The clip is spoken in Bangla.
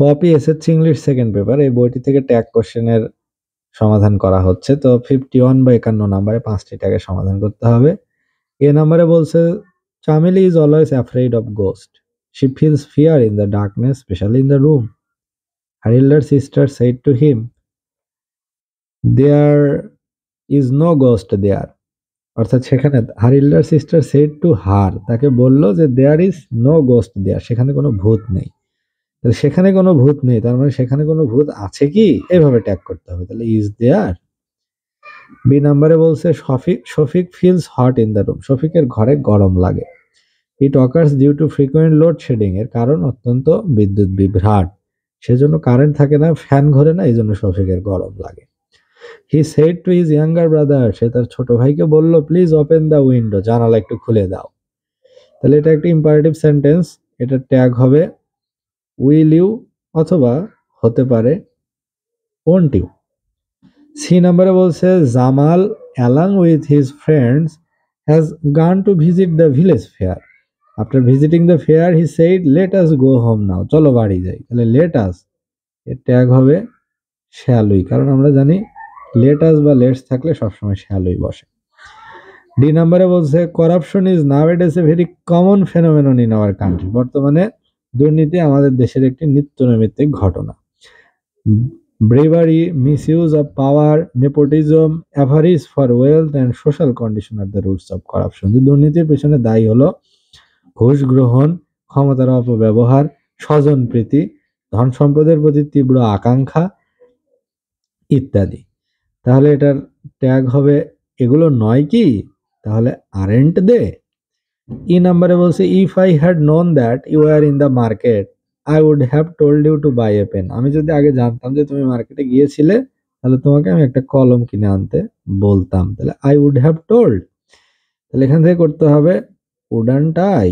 Poppy SSC English second paper, এই বইটি থেকে ট্যাগ কোশ্চেনের সমাধান করা হচ্ছে। তো 51 বা 51 নাম্বারে 5টি ট্যাগের সমাধান করতে হবে। এ নাম্বারে বলছে Chameli is always afraid of ghost, she feels fear in the darkness specially in the room, her elder sister said to him there is no ghost there, অর্থাৎ সেখানে her elder sister said to her, তাকে বলল যে there is no ghost there, সেখানে কোনো ভূত নেই। তাহলে সেখানে কোনো ভূত নেই, তার মানে সেখানে কোনো ভূত আছে কি, এভাবে ট্যাগ করতে হবে। তাহলে ইজ দেয়ার। বি নাম্বারে বলছে Shafiq feels hot in the room, শফিকের ঘরে গরম লাগে। It occurs due to frequent load shedding, এর কারণ অত্যন্ত বিদ্যুৎ বিভ্রাট, সেজন্য কারেন্ট থাকে না, ফ্যান ঘোরে না, এই জন্য শফিকের গরম লাগে। He said to his younger brother, সে তার ছোট ভাইকে বলল প্লিজ ওপেন দ্য উইন্ডো, জানালা একটু খুলে দাও। তাহলে এটা একটা ইম্পারেটিভ সেন্টেন্স, এটা ট্যাগ হবে উইল ইউ অথবা হতে পারে ওন্ট ইউ। সি নাম্বারে বলছে Jamal along with his friends has gone to visit the village fair, after visiting the fair he said let us go home now, চলো বাড়ি যাই। তাহলে লেট আস এর ট্যাগ হবে শ্যালুই, কারণ আমরা জানি লেট আস বা লেটস থাকলে সবসময় শ্যালুই বসে। ডি নাম্বারে বলছে corruption is nowadays a very common phenomenon in our country, বর্তমানে দুর্নীতি আমাদের দেশের একটি নিত্য নৈমিত্তিক ঘটনা। Bribery, misuse of power, nepotism, avarice for wealth and social condition are the roots of corruption. দুর্নীতির পেছনে দায়ী হলো ঘুষ গ্রহণ, ক্ষমতার অপব্যবহার, স্বজনপ্রীতি, ধন সম্পদের প্রতি তীব্র আকাঙ্ক্ষা ইত্যাদি। তাহলে এটার ট্যাগ হবে এগুলো নয় কি, তাহলে আরেন্ট দে। ই নাম্বারে বলছে if I had known that you are in the market I would have told you to buy a pen, আমি যদি আগে জানতাম যে তুমি মার্কেটে গিয়েছিলে তাহলে তোমাকে আমি একটা কলম কিনে আনতে বলতাম। তাহলে আই উড হ্যাভ টোল্ড, তাহলে এখান থেকে করতে হবে উডান্ট আই।